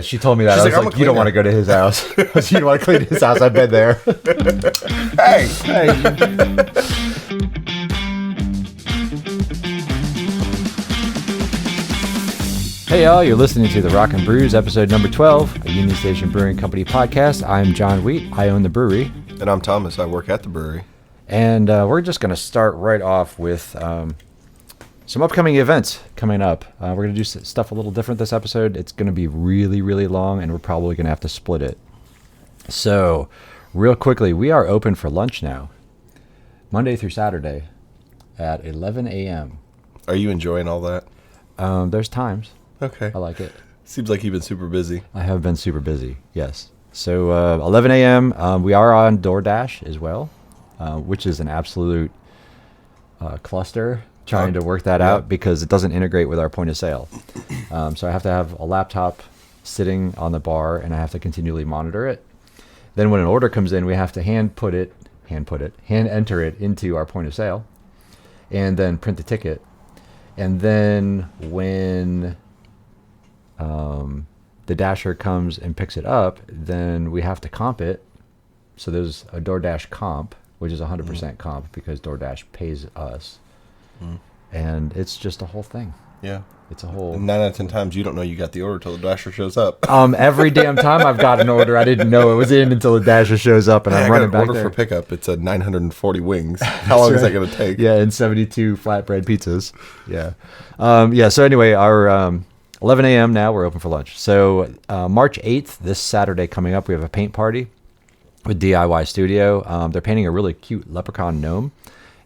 She told me that. She's I was like, you don't want to go to his house. You don't want to clean his house. I've been there. Hey. Hey, y'all. You're listening to the Rock-N-Brews, episode number 12, a Union Station Brewing Company podcast. I'm John Wheat. I own the brewery. And I'm Thomas. I work at the brewery. And we're just going to start right off with some upcoming events coming up. We're going to do stuff a little different this episode. It's going to be really, really long, and we're probably going to have to split it. So, real quickly, we are open for lunch now, Monday through Saturday at 11 a.m. Are you enjoying all that? There's times. Okay. I like it. Seems like you've been super busy. I have been super busy, yes. So, 11 a.m., we are on DoorDash as well, which is an absolute cluster. Trying to work that out because it doesn't integrate with our point of sale. So I have to have a laptop sitting on the bar and I have to continually monitor it. Then when an order comes in, we have to hand enter it into our point of sale and then print the ticket. And then when the dasher comes and picks it up, then we have to comp it. So there's a DoorDash comp, which is 100% comp because DoorDash pays us. And it's just a whole thing. Yeah. It's a whole... 9 out of 10 times you don't know you got the order till the dasher shows up. Every damn time I've got an order, I didn't know it was in until the dasher shows up and I'm running back there. Order for pickup. It's a 940 wings. How long is that going to take? Yeah, and 72 flatbread pizzas. Yeah. So anyway, our 11 a.m. now, we're open for lunch. So March 8th, this Saturday coming up, we have a paint party with DIY Studio. They're painting a really cute leprechaun gnome.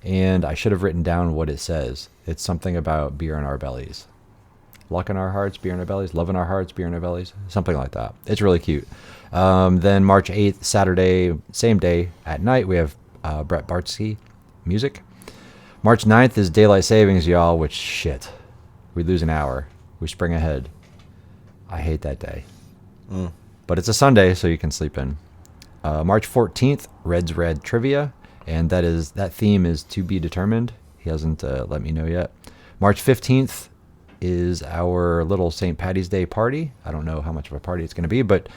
And I should have written down what it says. It's something about beer in our bellies. Luck in our hearts, beer in our bellies. Love in our hearts, beer in our bellies. Something like that. It's really cute. Then March 8th, Saturday, same day at night, we have Brett Bartsky music. March 9th is Daylight Savings, y'all, which shit. We lose an hour. We spring ahead. I hate that day. But it's a Sunday, so you can sleep in. March 14th, Red's Red Trivia. And that theme is to be determined. He hasn't let me know yet. March 15th is our little St. Paddy's Day party. I don't know how much of a party it's going to be, but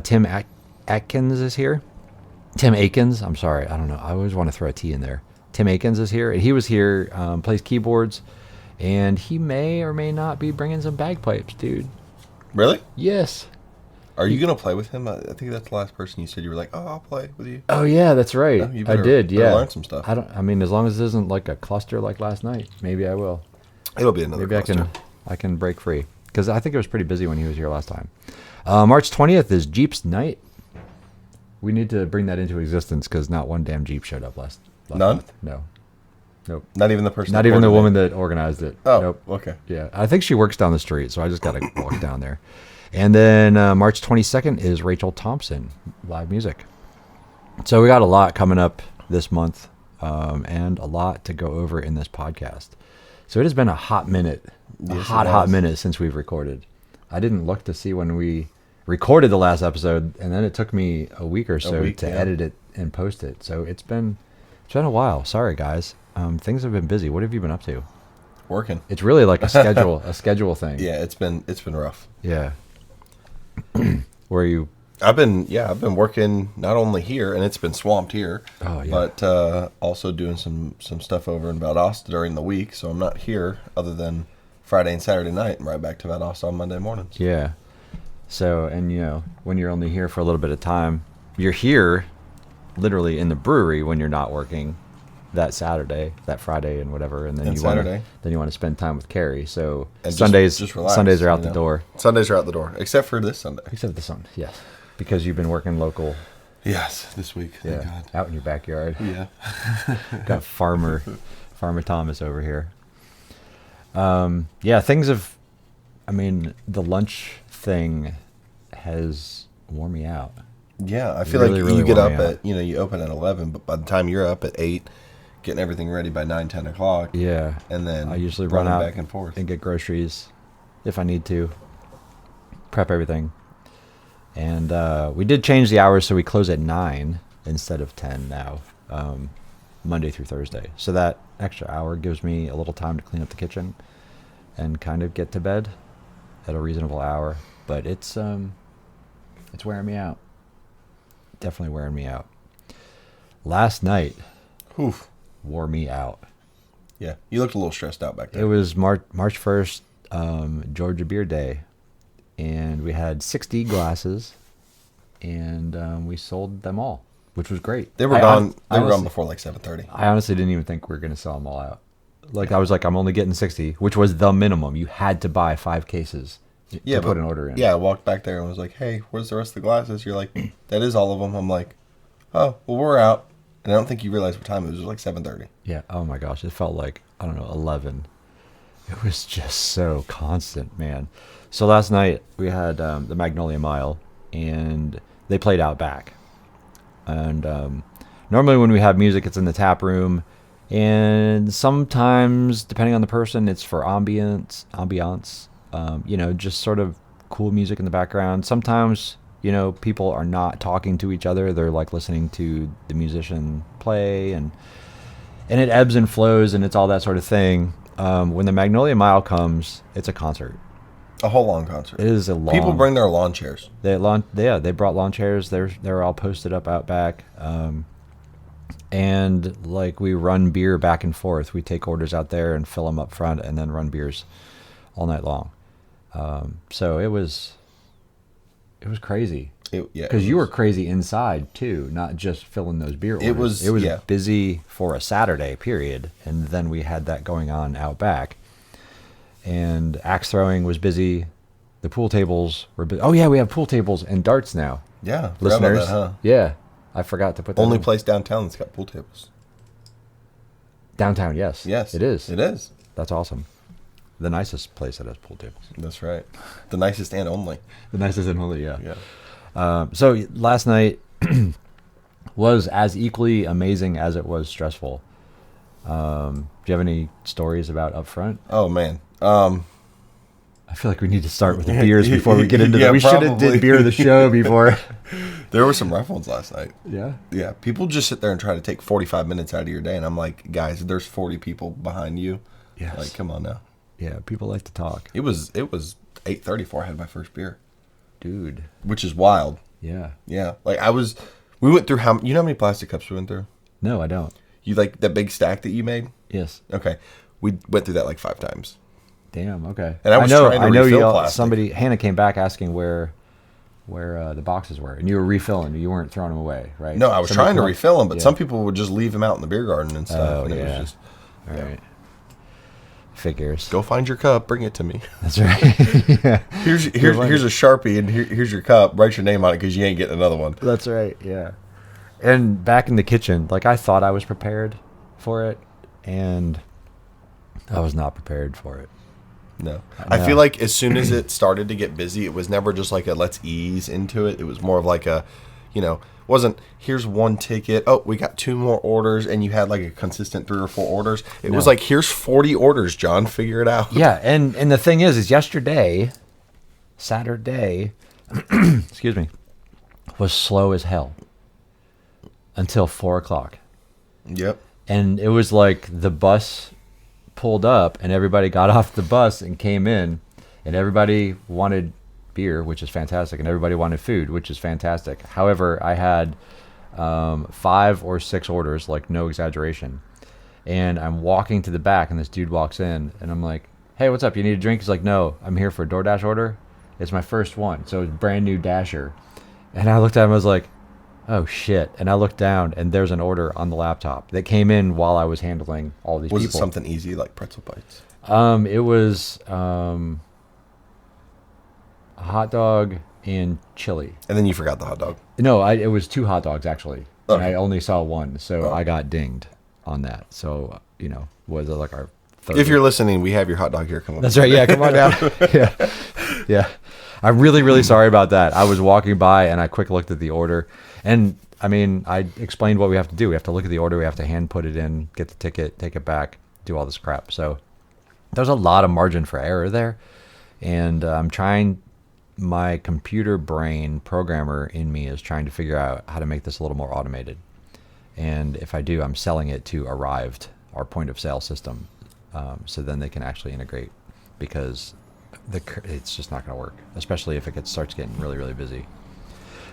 Tim Atkins is here. Tim Akins, I'm sorry. I don't know. I always want to throw a T in there. Tim Akins is here. And he was here, plays keyboards, and he may or may not be bringing some bagpipes, dude. Really? Yes. Are you going to play with him? I think that's the last person you said you were like, I'll play with you. Oh, yeah, that's right. I did, yeah. Learn some stuff. I mean, as long as it isn't like a cluster like last night, maybe I will. It'll be another cluster. Maybe I can break free. Because I think it was pretty busy when he was here last time. March 20th is Jeep's night. We need to bring that into existence because not one damn Jeep showed up last None? month. No. Nope. Not even the person. Not even the woman that organized it. Oh, nope. Okay. Yeah, I think she works down the street, so I just got to walk down there. And then March 22nd is Rachel Thompson, live music. So we got a lot coming up this month and a lot to go over in this podcast. So it has been a hot minute, hot minute since we've recorded. I didn't look to see when we recorded the last episode, and then it took me a week or so to edit it and post it. So it's been a while. Sorry, guys. Things have been busy. What have you been up to? Working. It's really like a schedule thing. Yeah, it's been rough. Yeah. Where are you? I've been working not only here, and it's been swamped here, but also doing some stuff over in Valdosta during the week. So I'm not here other than Friday and Saturday night. I'm right back to Valdosta on Monday mornings. Yeah. So, and when you're only here for a little bit of time, you're here literally in the brewery when you're not working that Saturday, that Friday, and whatever, and then you want to spend time with Carrie. So and Sundays just relax, Sundays are out the door. Sundays are out the door, except for this Sunday. Except the Sunday, yes, because you've been working local. Yes, this week. Thank God. Out in your backyard. Yeah, got Farmer Thomas over here. Things have. I mean, the lunch thing has worn me out. Yeah, I feel like you get up at you open at 11, but by the time you're up at 8. Getting everything ready by 9, 10 o'clock. Yeah. And then I usually run out back and forth and get groceries if I need to. Prep everything. And we did change the hours, so we close at 9 instead of 10 now, Monday through Thursday. So that extra hour gives me a little time to clean up the kitchen and kind of get to bed at a reasonable hour. but it's wearing me out. Definitely wearing me out. Last night, Oof. wore me out. Yeah, you looked a little stressed out back there. It was March 1st, Georgia Beer Day, and we had 60 glasses, and we sold them all, which was great. They were gone. They were gone before like 7:30. I honestly didn't even think we were going to sell them all out. Like, I was like, I'm only getting 60, which was the minimum. You had to buy 5 cases to put an order in. Yeah, I walked back there and was like, hey, where's the rest of the glasses? You're like, that is all of them. I'm like, oh, well, we're out. And I don't think you realized what time it was. It was like 7:30. Yeah. Oh, my gosh. It felt like, I don't know, 11. It was just so constant, man. So last night we had the Magnolia Mile, and they played out back. And normally when we have music, it's in the tap room. And sometimes, depending on the person, it's for ambiance, just sort of cool music in the background. Sometimes, people are not talking to each other. They're like listening to the musician play, and it ebbs and flows, and it's all that sort of thing. When the Magnolia Mile comes, it's a concert. A whole long concert. It is a long. People bring their lawn chairs. They brought lawn chairs. They're all posted up out back. And like we run beer back and forth. We take orders out there and fill them up front, and then run beers all night long. So it was crazy. Because you were crazy inside too, not just filling those beer orders. It was busy for a Saturday period, and then we had that going on out back. And axe throwing was busy. The pool tables were busy. Oh yeah, we have pool tables and darts now. Yeah, listeners. That, huh? Yeah, I forgot to put that. Only place downtown that's got pool tables. Downtown, yes. Yes, it is. It is. That's awesome. The nicest place that has pool tables. That's right. The nicest and only. The nicest and only. Yeah. Yeah. So last night was as equally amazing as it was stressful. Do you have any stories about up front? Oh man. I feel like we need to start with the beers before we get into that. We should have did beer of the show before. There were some rough ones last night. Yeah? Yeah. People just sit there and try to take 45 minutes out of your day, and I'm like, guys, there's 40 people behind you. Yes. Like, come on now. Yeah, people like to talk. It was 8:30 before I had my first beer. Dude. Which is wild. Yeah. Yeah. Like we went through you know how many plastic cups we went through? No, I don't. You like that big stack that you made? Yes. Okay. We went through that like 5 times. Damn, okay. And I know refill plastic. Somebody, Hannah came back asking where the boxes were, and you were refilling. You weren't throwing them away, right? No, I was trying to refill them, but some people would just leave them out in the beer garden and stuff. Oh, and yeah. It was just, all right. Figures. Go find your cup, bring it to me. That's right. Yeah. Here's a Sharpie, and here's your cup. Write your name on it because you ain't getting another one. That's right. Yeah. And back in the kitchen, like I thought I was prepared for it, and I was not prepared for it. No. I feel like as soon as it started to get busy, it was never just like a let's ease into it. It was more of like a, wasn't here's one ticket. Oh, we got 2 more orders, and you had like a consistent 3 or 4 orders. It was like, here's 40 orders, John. Figure it out. Yeah, and the thing is yesterday, Saturday, excuse me, was slow as hell until 4:00. Yep. And it was like the bus pulled up, and everybody got off the bus and came in, and everybody wanted beer, which is fantastic, and everybody wanted food, which is fantastic. However, I had 5 or 6 orders, like no exaggeration, and I'm walking to the back, and this dude walks in, and I'm like, hey, what's up, you need a drink? He's like, no, I'm here for a DoorDash order. It's my first one, so it's brand new Dasher. And I looked at him, I was like, oh shit. And I looked down, and there's an order on the laptop that came in while I was handling all these people. Was it something easy like pretzel bites? It was a hot dog and chili. And then you forgot the hot dog. No, it was 2 hot dogs actually. Okay. And I only saw one, so I got dinged on that. So, was it like our third? If you're listening, we have your hot dog here. Come on. That's right. Yeah, come on down. Yeah. Yeah. I'm really, really sorry about that. I was walking by, and I quick looked at the order. And, I explained what we have to do. We have to look at the order. We have to hand put it in, get the ticket, take it back, do all this crap. So there's a lot of margin for error there. And I'm trying, my computer brain programmer in me is trying to figure out how to make this a little more automated. And if I do, I'm selling it to Arrived, our point of sale system. So then they can actually integrate, because it's just not going to work, especially if it starts getting really, really busy.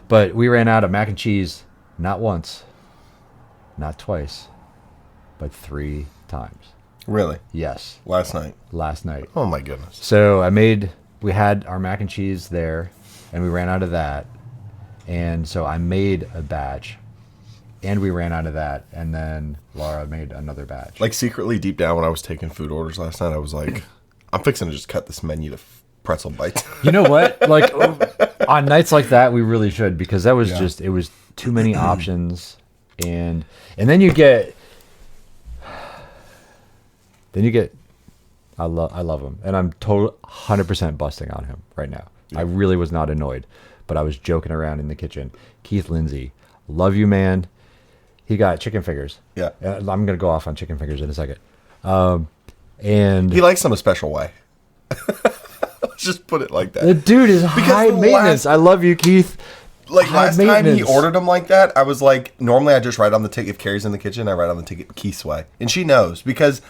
But we ran out of mac and cheese not once, not twice, but 3 times. Really? Yes. Last night. Oh my goodness. So we had our mac and cheese there, and we ran out of that. And so I made a batch, and we ran out of that. And then Laura made another batch. Like secretly deep down when I was taking food orders last night, I was like, I'm fixing to just cut this menu to pretzel bites. You know what? Like on nights like that, we really should, because that was it was too many options. And then you get, I love him, and I'm 100% busting on him right now. Yeah. I really was not annoyed, but I was joking around in the kitchen. Keith Lindsay, love you, man. He got chicken fingers. Yeah. I'm going to go off on chicken fingers in a second. And he likes them a special way. Let's just put it like that. The dude is high maintenance. I love you, Keith. Like last time he ordered them like that, I was like, normally I just write on the ticket. If Carrie's in the kitchen, I write on the ticket Keith's way. And she knows, because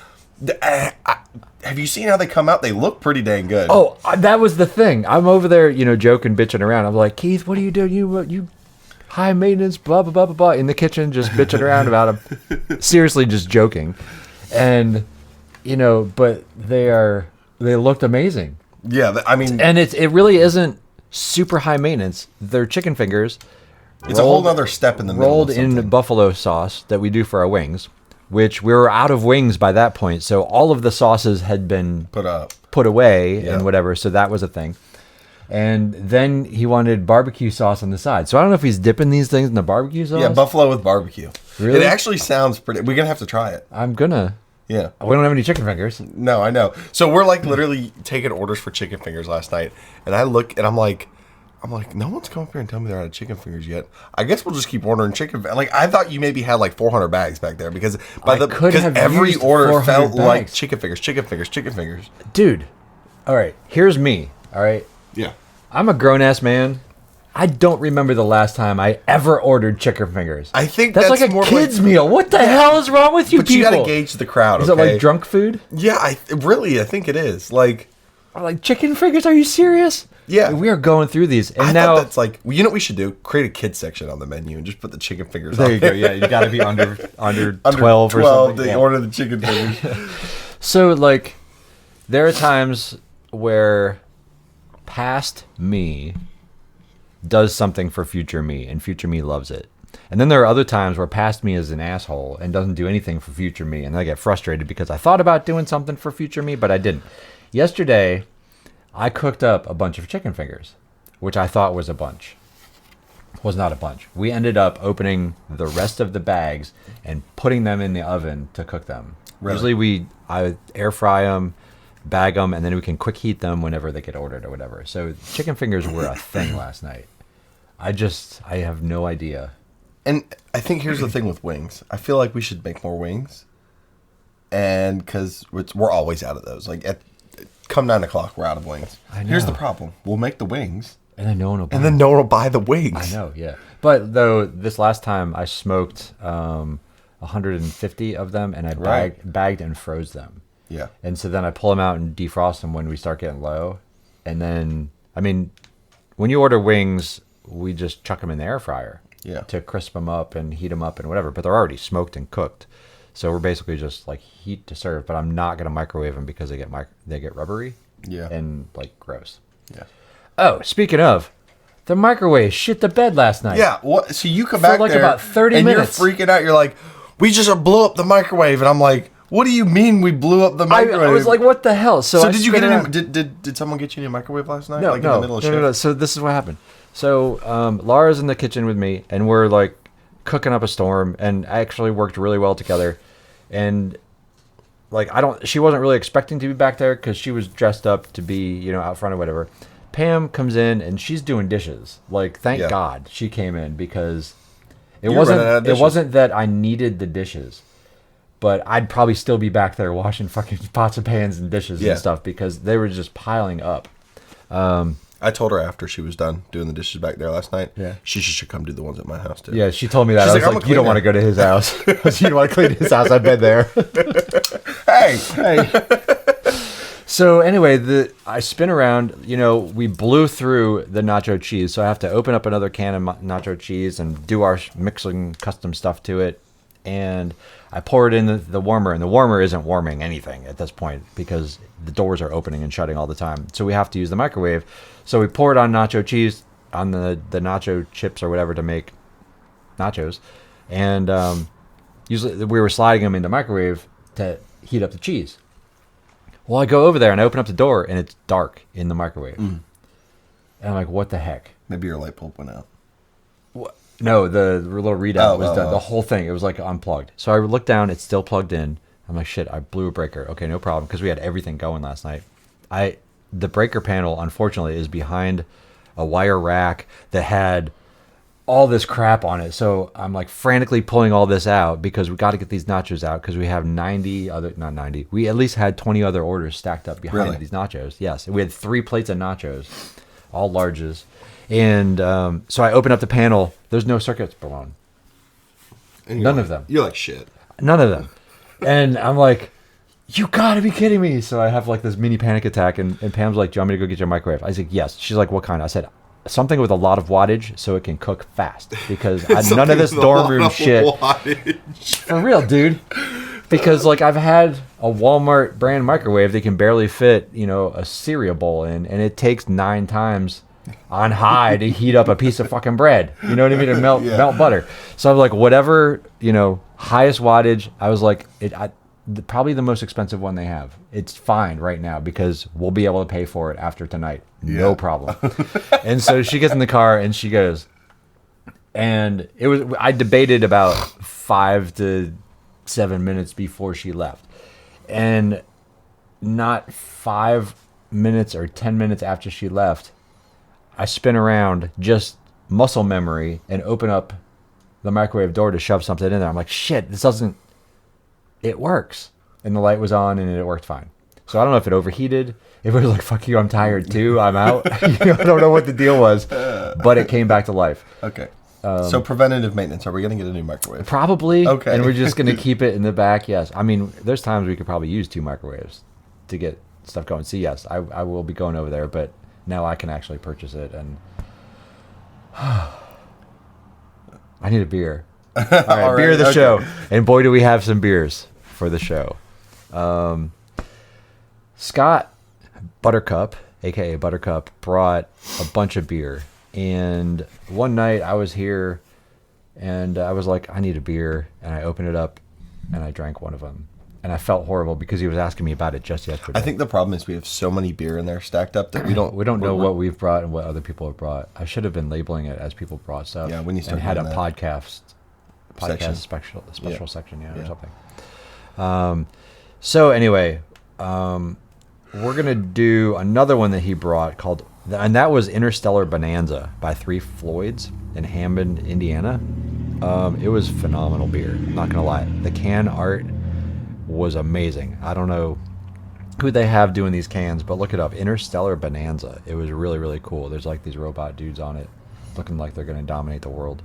have you seen how they come out? They look pretty dang good. Oh, that was the thing. I'm over there, joking, bitching around. I'm like, Keith, what are you doing? You high maintenance, blah, blah, blah, blah, blah, in the kitchen, just bitching around about him. Seriously, just joking. And, but they looked amazing. Yeah, I mean. And it really isn't super high maintenance. They're chicken fingers. It's a whole other step in the middle. Rolled in buffalo sauce that we do for our wings, which we were out of wings by that point. So all of the sauces had been put away and whatever. So that was a thing. And then he wanted barbecue sauce on the side. So I don't know if he's dipping these things in the barbecue sauce. Yeah, buffalo with barbecue. Really? It actually sounds pretty. We're going to have to try it. I'm going to. Yeah. We don't have any chicken fingers. No, I know. So we're like literally taking orders for chicken fingers last night. And I look and I'm like, no one's come up here and tell me they're out of chicken fingers yet. I guess we'll just keep ordering chicken. Like, I thought you maybe had like 400 bags back there because every order felt like chicken fingers. Dude, all right, here's me, all right? Yeah. I'm a grown-ass man. I don't remember the last time I ever ordered chicken fingers. I think that's like a kid's meal. What the hell is wrong with you people? But you got to gauge the crowd, Is it like drunk food? Yeah, I think it is. Like chicken fingers? Are you serious? Yeah. We are going through these. And I now thought that's like, you know what we should do? Create a kids section on the menu and just put the chicken fingers on there. There you go. Yeah, you got to be under 12 or something. To order the chicken fingers. So, like, there are times where past me does something for future me, and future me loves it. And then there are other times where past me is an asshole and doesn't do anything for future me, and I get frustrated because I thought about doing something for future me, but I didn't. Yesterday, I cooked up a bunch of chicken fingers, which I thought was a bunch. Was not a bunch. We ended up opening the rest of the bags and putting them in the oven to cook them. Really? Usually I air fry them, bag them, and then we can quick heat them whenever they get ordered or whatever. So chicken fingers were a thing last night. I have no idea. And I think here's the thing with wings. I feel like we should make more wings. And because we're always out of those. Like come 9 o'clock, we're out of wings. I know. Here's the problem. We'll make the wings. And then no one will buy And then no one will buy the wings. I know, yeah. But though this last time I smoked 150 of them and I bagged and froze them. Yeah. And so then I pull them out and defrost them when we start getting low. And then, I mean, when you order wings, we just chuck them in the air fryer to crisp them up and heat them up and whatever. But they're already smoked and cooked. So we're basically just like heat to serve. But I'm not going to microwave them because they get rubbery and like gross. Yeah. Oh, speaking of, the microwave shit the bed last night. Yeah. What? So you come back like there about 30 and minutes. You're freaking out. You're like, we just blew up the microwave. And I'm like, what do you mean we blew up the microwave? I was like, what the hell? So did you get any? Did someone get you in a microwave last night? No, like in the middle of shift? No. So this is what happened. So Laura's in the kitchen with me, and we're like cooking up a storm, and actually worked really well together. And like she wasn't really expecting to be back there because she was dressed up to be out front or whatever. Pam comes in and she's doing dishes. Like thank God she came in because it wasn't that I needed the dishes. But I'd probably still be back there washing fucking pots and pans and dishes and stuff because they were just piling up. I told her after she was done doing the dishes back there last night, she should come do the ones at my house too. Yeah, she told me that. She's I was like, you don't want to go to his house. You don't want to clean his house. I've been there. Hey. So anyway, I spin around. We blew through the nacho cheese, so I have to open up another can of nacho cheese and do our mixing custom stuff to it. And I pour it in the warmer, and the warmer isn't warming anything at this point because the doors are opening and shutting all the time. So we have to use the microwave. So we pour it on nacho cheese, on the nacho chips or whatever to make nachos. And usually we were sliding them in the microwave to heat up the cheese. Well, I go over there and I open up the door, and it's dark in the microwave. And I'm like, what the heck? Maybe your light bulb went out. What? No, the little readout was the whole thing. It was like unplugged. So I looked down, it's still plugged in. I'm like, shit, I blew a breaker. Okay, no problem, because we had everything going last night. The breaker panel, unfortunately, is behind a wire rack that had all this crap on it. So I'm like frantically pulling all this out because we got to get these nachos out because we have we at least had 20 other orders stacked up behind these nachos. Yes, we had 3 plates of nachos, all larges. And so I open up the panel. There's no circuits blown. None of them. You're like, shit. None of them. And I'm like, you gotta be kidding me. So I have like this mini panic attack. And Pam's like, do you want me to go get your microwave? I said, yes. She's like, what kind? I said, something with a lot of wattage so it can cook fast. Because none of this dorm room shit. Wattage. For real, dude. Because like I've had a Walmart brand microwave that can barely fit, a cereal bowl in. And it takes 9 times on high to heat up a piece of fucking bread. You know what I mean? To melt butter. So I'm like, whatever, highest wattage. I was like, probably the most expensive one they have. It's fine right now because we'll be able to pay for it after tonight. No problem. And so she gets in the car and she goes, and I debated about 5 to 7 minutes before she left. And not 5 minutes or 10 minutes after she left, I spin around, just muscle memory, and open up the microwave door to shove something in there. I'm like, shit, it works. And the light was on, and it worked fine. So I don't know if it overheated. If it was like, fuck you, I'm tired too, I'm out. I don't know what the deal was, but it came back to life. Okay. So preventative maintenance, are we going to get a new microwave? Probably. Okay. And we're just going to keep it in the back, yes. I mean, there's times we could probably use 2 microwaves to get stuff going. So yes, I will be going over there, but now I can actually purchase it, and I need a beer. All right, beer of the show. And boy, do we have some beers for the show. Scott Buttercup, a.k.a. Buttercup, brought a bunch of beer. And one night I was here, and I was like, I need a beer. And I opened it up, and I drank one of them. And I felt horrible because he was asking me about it just yesterday. I think the problem is we have so many beer in there stacked up that we don't know what we've brought and what other people have brought. I should have been labeling it as people brought stuff. Yeah, when you start and had a that podcast special section, or something. So anyway, we're gonna do another one that he brought and that was Interstellar Bonanza by 3 Floyds in Hammond, Indiana. It was phenomenal beer. I'm not gonna lie. The can art was amazing. I don't know who they have doing these cans, but look it up. Interstellar Bonanza. It was really, really cool. There's like these robot dudes on it looking like they're going to dominate the world.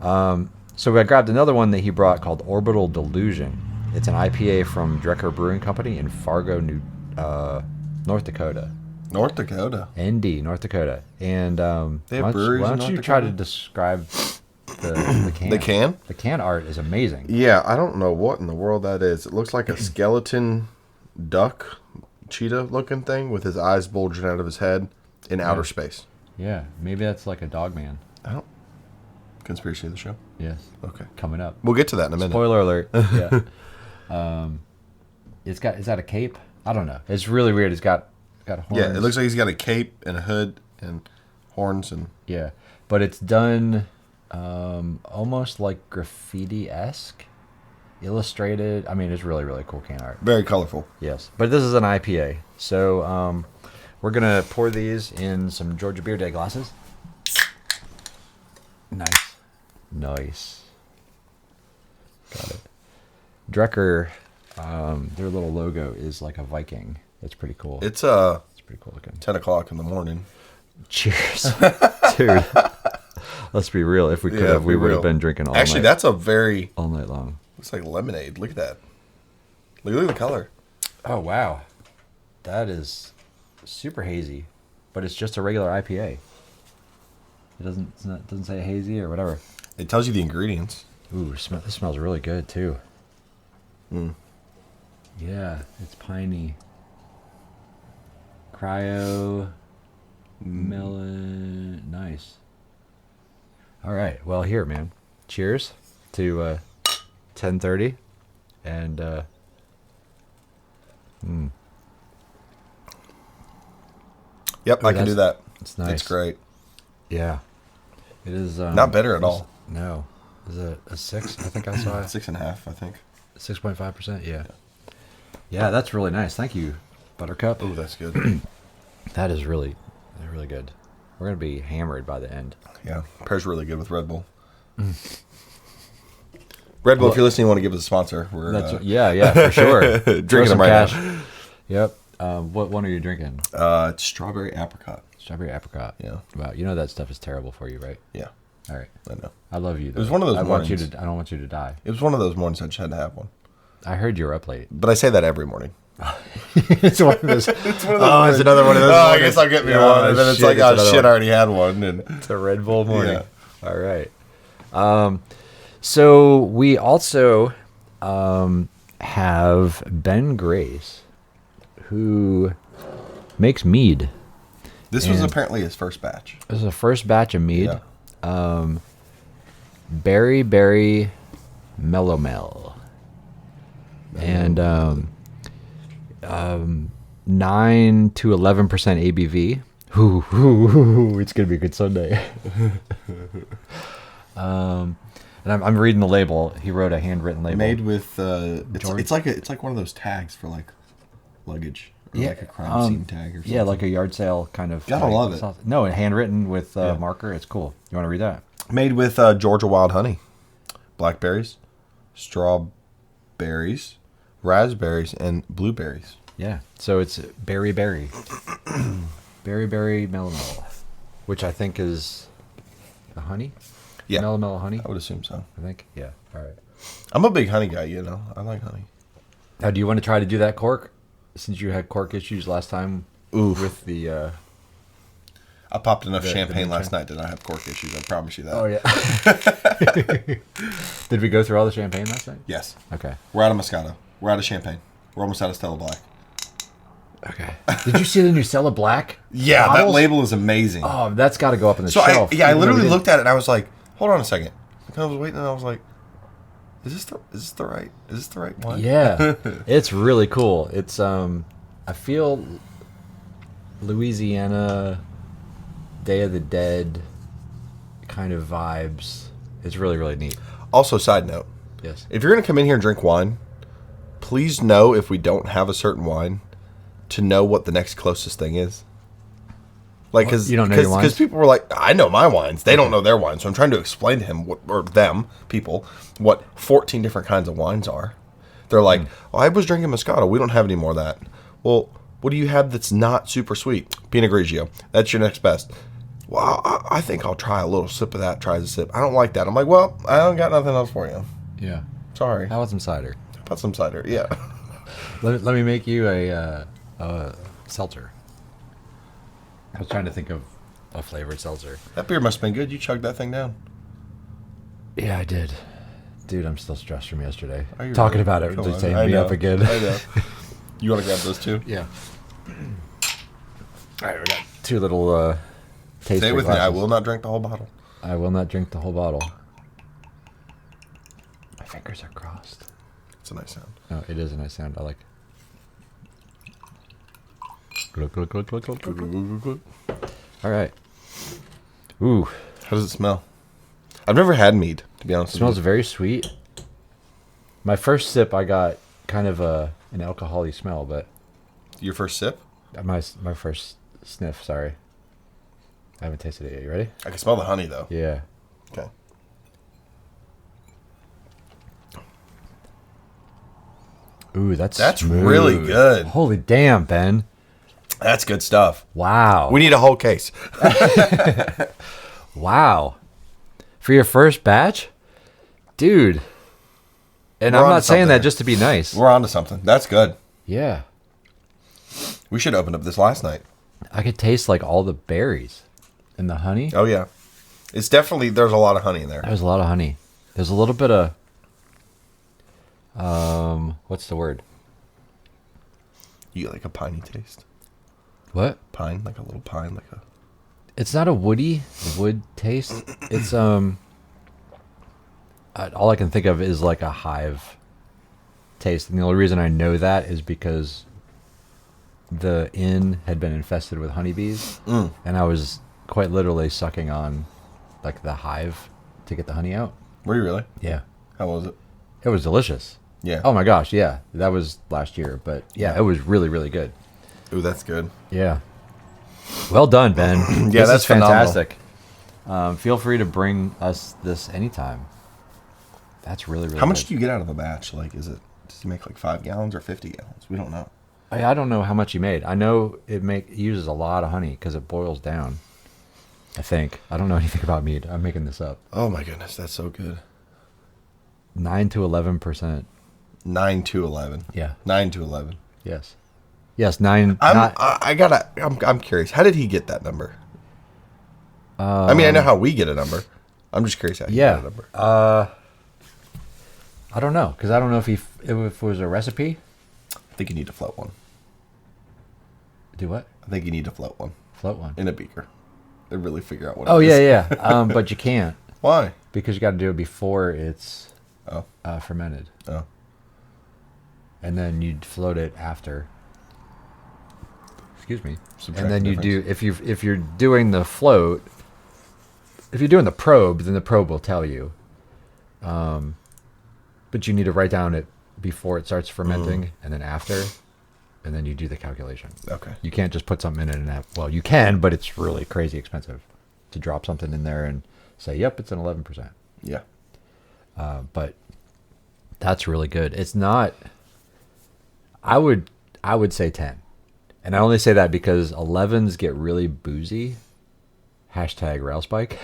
So I grabbed another one that he brought called Orbital Delusion. It's an IPA from Drekker Brewing Company in Fargo, North Dakota. North Dakota? ND, North Dakota. And they have breweries why in don't North you try Dakota? to describe the can? The can? The can art is amazing. Yeah, I don't know what in the world that is. It looks like a skeleton duck, cheetah looking thing with his eyes bulging out of his head in outer space. Yeah, maybe that's like a dog man. Conspiracy of the show? Yes. Okay. Coming up. We'll get to that in a minute. Spoiler alert. Yeah. Is that a cape? I don't know. It's really weird. It's got horns. Yeah, it looks like he's got a cape and a hood and horns and. Yeah, but it's done almost like graffiti-esque, illustrated. I mean, it's really, really cool can art. Very colorful. Yes, but this is an IPA, so we're gonna pour these in some Georgia Beer Day glasses. Nice. Got it. Drekker, their little logo is like a Viking. It's pretty cool. It's pretty cool looking. 10 o'clock in the morning. Cheers, dude. Let's be real. If we could have, we would have been drinking all night. Actually, that's a very... all night long. Looks like lemonade. Look at that. Look at the color. Oh, wow. That is super hazy, but it's just a regular IPA. It doesn't say hazy or whatever. It tells you the ingredients. Ooh, this smells really good too. Yeah, it's piney. Cryo melon, nice. All right, well here, man. Cheers to 10:30, and Yep, I can do that. It's nice. It's great. Yeah, it is. Not bitter at all. No, is it a 6? I think I saw it. 6.5, I think. 6.5%. Yeah. Yeah, that's really nice. Thank you, Buttercup. Oh, that's good. That is really good. We're gonna be hammered by the end. Yeah, pairs really good with Red Bull. Red Bull, if you're listening, you want to give us a sponsor. We're yeah, for sure. Drinking them right now. Yep. What one are you drinking? It's strawberry apricot. Strawberry apricot. Yeah. Wow, you know that stuff is terrible for you, right? Yeah. All right. I know. I love you, though. It was one of those I mornings. don't want you to die. It was one of those mornings I just had to have one. I heard you were up late. But I say that every morning. It's one of those. It's another one of those. I guess I'll get me one. And then it's like, oh, shit, I already had one. And it's a Red Bull morning. Yeah. All right. So we also have Ben Grace, who makes mead. This was apparently his first batch. This is the first batch of mead. Yeah. Berry Melomel. And 9 to 11% ABV. It's gonna be a good Sunday. And I'm reading the label. He wrote a handwritten label. Made with it's like one of those tags for like luggage. Or like a crime scene tag or something. Yeah, like a yard sale kind of. Gotta love it. No, handwritten with marker. It's cool. You want to read that? Made with Georgia wild honey, blackberries, strawberries, raspberries, and blueberries. Yeah. So it's Berry Melomel, which I think is the honey. Yeah. Melomel honey. I would assume so. I think. Yeah. All right. I'm a big honey guy. I like honey. Now, do you want to try to do that cork? Since you had cork issues last time with the... I popped enough champagne last night that I have cork issues. I promise you that. Oh, yeah. Did we go through all the champagne last night? Yes. Okay. We're out of Moscato. We're out of champagne. We're almost out of Stella Black. Okay. Did you see the new Stella Black? Yeah, bottles? that label is amazing. Oh, that's got to go up in the shelf. I literally looked at it and I was like, hold on a second. I was waiting and I was like, Is this the right one? Yeah. It's really cool. It's I feel Louisiana Day of the Dead kind of vibes. It's really, really neat. Also, side note. Yes. If you're going to come in here and drink wine, please know if we don't have a certain wine to know what the next closest thing is. Like, you don't know your wines? Because people were like, I know my wines. They don't know their wines. So I'm trying to explain to him, what 14 different kinds of wines are. They're like, oh, I was drinking Moscato. We don't have any more of that. Well, what do you have that's not super sweet? Pinot Grigio. That's your next best. Well, I think I'll try a little sip of that. Tries a sip. I don't like that. I'm like, well, I don't got nothing else for you. Yeah. Sorry. How about some cider? How about some cider? Yeah. Let me make you a seltzer. I was trying to think of a flavored seltzer. That beer must have been good. You chugged that thing down. Yeah, I did. Dude, I'm still stressed from yesterday. Talking about it, just taking me up again. I know. You want to grab those too? Yeah. All right, we got two little taste. Stay with glasses. me. I will not drink the whole bottle. I will not drink the whole bottle. My fingers are crossed. It's a nice sound. No, it is a nice sound. I like. Glug, glug, glug, glug, glug, glug, glug. All right. Ooh. How does it smell? I've never had mead, to be honest. It smells very sweet. My first sip, I got kind of an alcohol-y smell, but Your first sip? my first sniff. Sorry, I haven't tasted it yet. You ready? I can smell the honey though. Yeah. Okay. Ooh, that's smooth. Really good. Holy damn, Ben! That's good stuff. Wow. We need a whole case. Wow. For your first batch, dude. And We're I'm on not to saying something. that just to be nice. We're on to something. That's good. Yeah. We should open up this last night. I could taste like all the berries and the honey. Oh yeah, it's definitely there's a lot of honey in there. There's a lot of honey. There's a little bit of what's the word? You get like a piney taste. What? Pine, like a little pine, like a. It's not a wood taste. It's all I can think of is like a hive taste, and the only reason I know that is because the inn had been infested with honeybees, and I was quite literally sucking on like the hive to get the honey out. Were you really? Yeah. How was it? It was delicious. Yeah. Oh my gosh, yeah. That was last year, but yeah, it was really, really good. Ooh, that's good. Yeah. Well done, Ben. Yeah, this that's is fantastic. Feel free to bring us this anytime. That's really, really How much good. do you get out of a batch? Like, does he make like 5 gallons or 50 gallons? We don't know. I don't know how much he made. I know it uses a lot of honey because it boils down. I think. I don't know anything about mead. I'm making this up. Oh my goodness, that's so good. 9 to 11%. 9 to 11. Yeah. 9 to 11. Yes. Yes, 9. I'm curious. How did he get that number? I mean, I know how we get a number. I'm just curious how he got a number. I don't know because I don't know if it was a recipe. I think you need to float one. Do what? I think you need to float one. Float one in a beaker. And really figure out what. Oh it is. yeah. But you can't. Why? Because you got to do it before it's fermented. Oh. And then you'd float it after. Excuse me. Subtract and then the you do difference. if you're doing the float. If you're doing the probe, then the probe will tell you. But you need to write down it before it starts fermenting and then after, and then you do the calculation. Okay. You can't just put something in it and have, well, you can, but it's really crazy expensive to drop something in there and say, yep, it's an 11%. Yeah. But that's really good. It's not, I would say 10. And I only say that because 11s get really boozy. Hashtag Railspike.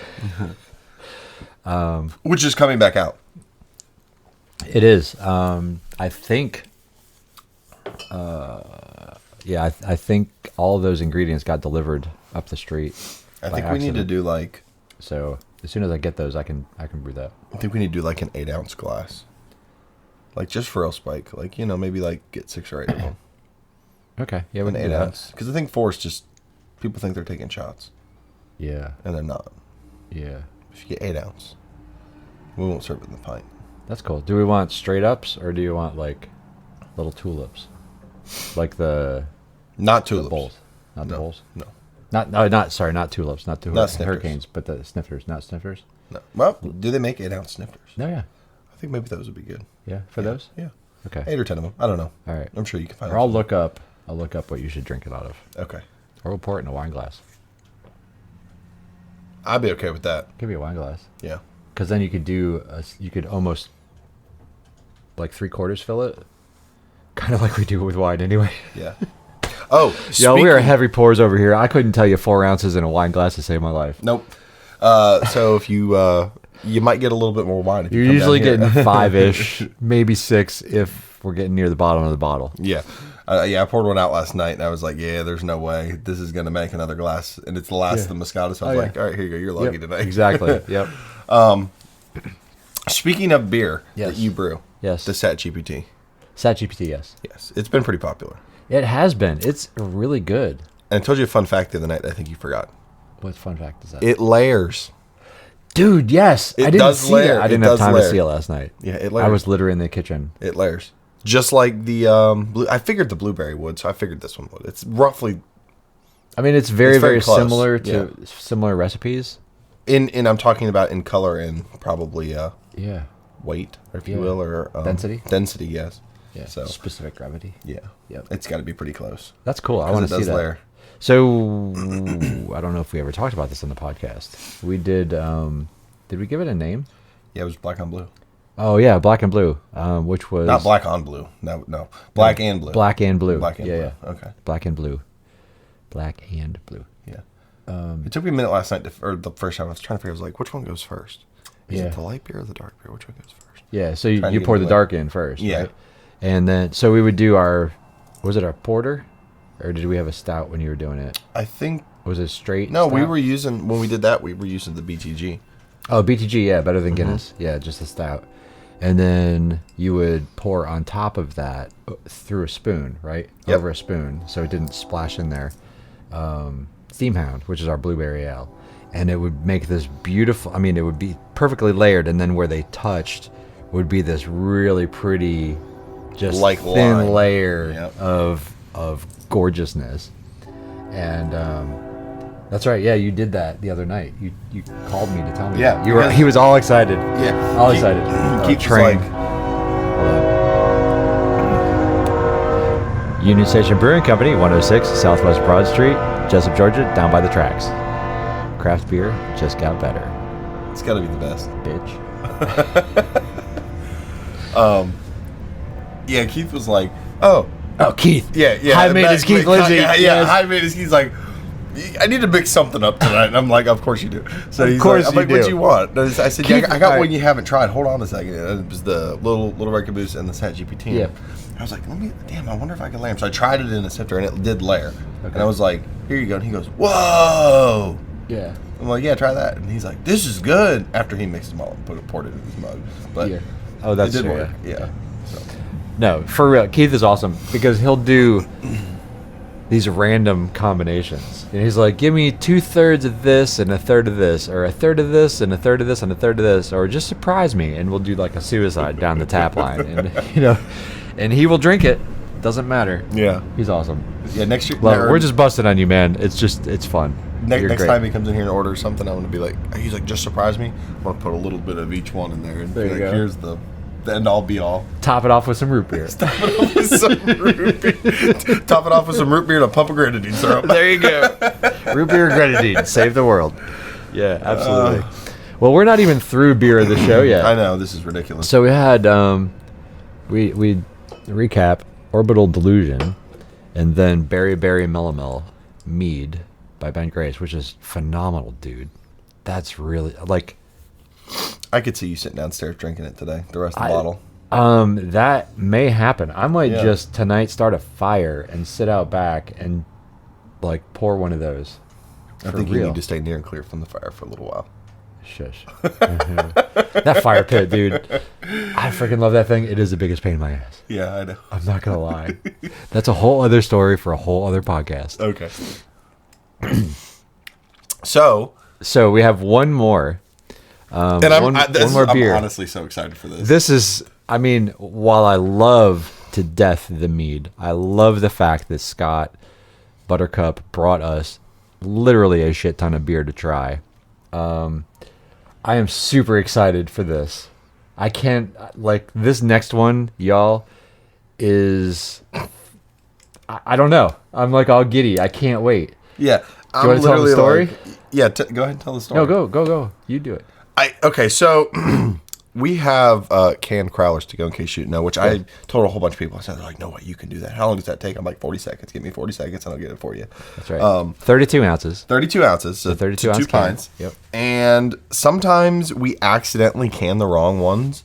Which is coming back out. It is. I think. I think all of those ingredients got delivered up the street. I think we need to do like. So as soon as I get those, I can brew that. I think we need to do like an 8-ounce glass, like just for Railspike. Like maybe like get 6 or 8 of them. Okay. Yeah, we An can 8 do ounce. Because I think 4 is just people think they're taking shots. Yeah. And they're not. Yeah. If you get 8 ounce, we won't serve it in the pint. That's cool. Do we want straight ups or do you want like little tulips, like the not tulips, the bowls, not the no, bowls? No. Not tulips, not hurricanes, but the snifters, not snifters. No. Well, do they make 8-ounce snifters? No, yeah. I think maybe those would be good. Yeah, for those. Yeah. Okay. 8 or 10 of them. I don't know. All right. I'm sure you can find. Or I'll look up what you should drink it out of. Okay. Or we'll pour it in a wine glass. I'd be okay with that. Give me a wine glass. Yeah. Because then you could almost like 3/4 fill it, kind of like we do with wine anyway. Yeah. Oh, yeah, we are heavy pours over here. I couldn't tell you 4 ounces in a wine glass to save my life. Nope. So if you might get a little bit more wine. If You're usually getting 5-ish, maybe 6 if we're getting near the bottom of the bottle. Yeah. I poured one out last night, and I was like, yeah, there's no way this is going to make another glass. And it's the last of the Moscato, so I was like, all right, here you go. You're lucky today. Exactly. Yep. Speaking of beer Yes. that you brew, Yes. the Sat GPT. Sat GPT, yes. Yes, it's been pretty popular. It has been. It's really good. And I told you a fun fact the other night that I think you forgot. What fun fact is that? It layers. Dude, yes. It I didn't does see layer. it. I It didn't have does time layer. to see it last night. Yeah, it layers. I was literally in the kitchen. It layers. Just like the blue. I figured the blueberry would, so I figured this one would. It's roughly. I mean, it's very, It's very very close. similar to similar recipes. In I'm talking about in color and probably Yeah. weight, if Yeah. you will, or Density? Density, yes. Yeah. So Specific gravity. yeah, Yep. it's got to be pretty close. That's cool. I 'Cause want it to see does that. layer. So I don't know if we ever talked about this on the podcast. We did. Did we give it a name? Yeah, it was black on blue. Oh yeah, Black and Blue, which was Not black on blue. No, black and blue. Black and Blue. Black and yeah, blue. yeah. Okay. Black and Blue. Black and Blue. Yeah. It took me a minute last night, or the first time I was trying to figure. I was like, which one goes first? Is Yeah. it the light beer or the dark beer? Which one goes first? Yeah. So you Trying to pour get the it dark in first. Yeah. Right? And then so we would do was it our porter? or did we have a stout when you were doing it? I think. Was it straight? No, stout? we were using when we did that. We were using the BTG. Oh, BTG, yeah, better than Guinness. Yeah, just a stout. And then you would pour on top of that through a spoon, right? Yep. Over a spoon, so it didn't splash in there. Steamhound, which is our blueberry ale. And it would make this beautiful, I mean, it would be perfectly layered, and then where they touched would be this really pretty, just like thin lime. layer Yep. of gorgeousness. And that's right, yeah, you did that the other night. You called me to tell me Yeah, that. You were, he was all excited. Yeah. All excited. Keep train. like, Union Station Brewing Company, 106 Southwest Broad Street, Jessup, Georgia, down by the tracks. Craft beer just got better, it's got to be the best. bitch. Yeah, Keith was like, "Oh, Keith. yeah, yeah." High maintenance Keith Lindsay. Yeah, Yes. high maintenance. He's like, "I need to mix something up tonight," and I'm like, "Of course you do." So he's course like, you I'm like, "What do. you want?" And I said, Keith, "Yeah, I got all one right. you haven't tried. Hold on a second." And it was the little Red Caboose and the Sat GPT. Yeah. I was like, damn, I wonder if I can layer them. So I tried it in a sifter, and it did layer. And I was like, "Here you go." And he goes, "Whoa." Yeah. I'm like, "Yeah, try that." And he's like, "This is good." After he mixed them all and poured it in his mug. But Yeah. Oh, that's it did true, work. Yeah. So. No, for real. Keith is awesome because he'll do these random combinations. And he's like, give me 2/3 of this and 1/3 of this, or 1/3 of this and 1/3 of this and 1/3 of this, or just surprise me. And we'll do like a suicide down the tap line. And, and he will drink it. Doesn't matter. Yeah. He's awesome. Yeah, next year. Love it. We're just busting on you, man. It's fun. You're Next great. time he comes in here and orders something, I'm gonna be like, he's like, just surprise me. I'm gonna put a little bit of each one in there, and There be you like, go. here's the end all be all. Top it off with some root beer. Top it off with some root beer. Top it off with some root beer and a pump of grenadine syrup. There you go. Root beer grenadine. Save the world. Yeah, absolutely. Well, we're not even through beer of the show yet. I know, this is ridiculous. So we had we recap Orbital Delusion, and then Berry Melomel mead by Ben Grace, which is phenomenal, dude. That's really like I could see you sitting downstairs drinking it today. The rest of the bottle. that may happen. I might Yeah. just tonight start a fire and sit out back and like pour one of those. I For think you real. need to stay near and clear from the fire for a little while. Shush. That fire pit, dude. I freaking love that thing. It is the biggest pain in my ass. Yeah, I know. I'm not gonna lie. That's a whole other story for a whole other podcast. Okay. So we have one more. and one more beer. I'm honestly so excited for this. This is, I mean, while I love to death the mead, I love the fact that Scott Buttercup brought us literally a shit ton of beer to try. I am super excited for this. I can't, like, this next one, y'all, is, I don't know. I'm like all giddy. I can't wait. Yeah. Do you want to tell the story? Yeah, go ahead and tell the story. No, go. You do it. Okay, so we have canned Crowlers to go in case you didn't know, which I told a whole bunch of people. I said, they're like, no way, you can do that. How long does that take? I'm like, 40 seconds. Give me 40 seconds and I'll get it for you. That's right. 32 ounces. 32 ounces. So 32 2 ounce pints. can. Yep. And sometimes we accidentally can the wrong ones,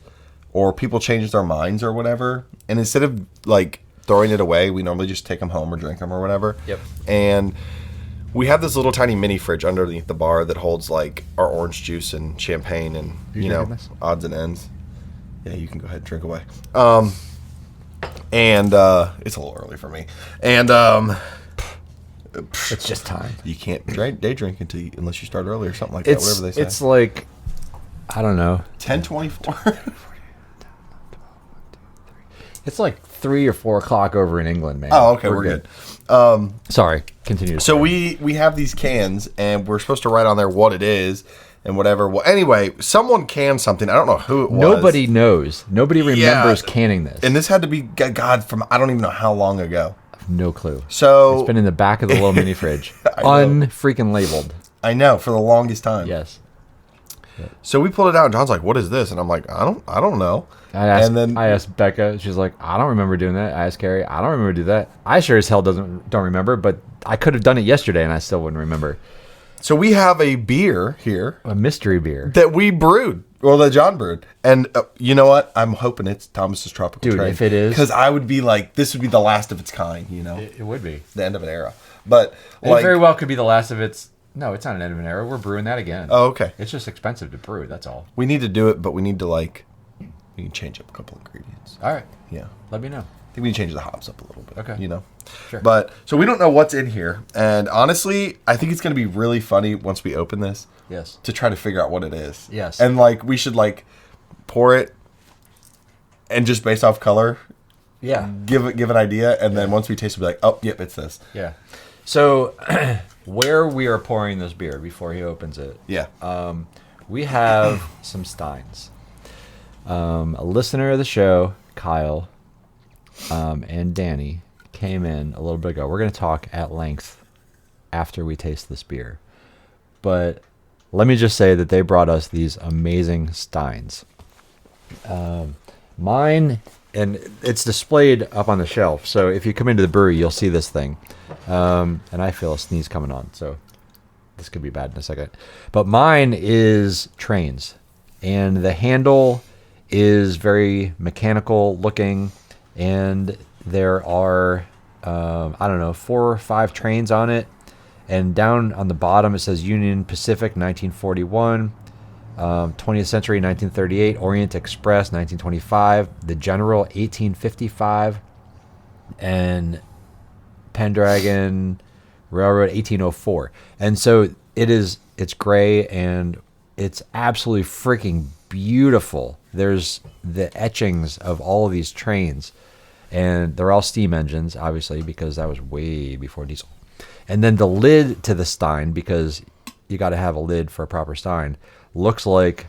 or people change their minds or whatever. And instead of like throwing it away, we normally just take them home or drink them or whatever. Yep. And we have this little tiny mini fridge underneath the bar that holds like our orange juice and champagne and You drinking this? odds and ends. Yeah, you can go ahead and drink away. And it's a little early for me. And It's just time. you can't day drink unless you start early or something like that. Whatever they say. It's like, I don't know. 10:24. It's like 3 or 4 o'clock over in England, man. Oh, okay, we're good. Sorry, continue. So we have these cans, and we're supposed to write on there what it is and whatever. Well, anyway, someone canned something. I don't know who it was. Nobody knows. Nobody remembers Yeah. canning this. And this had to be, God, from I don't even know how long ago. No clue. So It's been in the back of the little mini fridge. I know. Unfreaking labeled. I know, for the longest time. Yes. So we pulled it out, and John's like, "What is this?" And I'm like, "I don't know." I asked Becca. She's like, I don't remember doing that. I asked Carrie. I don't remember doing that. I sure as hell don't remember, but I could have done it yesterday, and I still wouldn't remember. So we have a beer here A mystery beer. that we brewed. Well, the John brewed. And you know what? I'm hoping it's Thomas's Tropical Dude, Train. if it is. Because I would be like, this would be the last of its kind, you know? It would be. The end of an era. But, It very well could be the last of its... No, it's not an end of an era. We're brewing that again. Oh, okay. It's just expensive to brew, that's all. We need to do it, but we need to, like... We can change up a couple ingredients. All right. Yeah. Let me know. I think we can change the hops up a little bit. Okay. You know? Sure. But, so we don't know what's in here. And honestly, I think it's going to be really funny once we open this. Yes. To try to figure out what it is. Yes. And, like, we should, like, pour it and just based off color... Yeah. Give an idea, and then once we taste it, we'll be like, oh, yep, it's this. Yeah. So, where we are pouring this beer before he opens it, Yeah. we have some steins. A listener of the show, Kyle, and Danny came in a little bit ago. We're going to talk at length after we taste this beer. But let me just say that they brought us these amazing steins. Mine... And it's displayed up on the shelf. So if you come into the brewery, you'll see this thing. And I feel a sneeze coming on. So this could be bad in a second. But mine is trains. And the handle is very mechanical looking. And there are, 4 or 5 trains on it. And down on the bottom, it says Union Pacific, 1941. 20th Century, 1938, Orient Express, 1925, The General, 1855, and Pendragon Railroad, 1804. And so it's gray, and it's absolutely freaking beautiful. There's the etchings of all of these trains, and they're all steam engines, obviously, because that was way before diesel. And then the lid to the stein, because you got to have a lid for a proper stein, looks like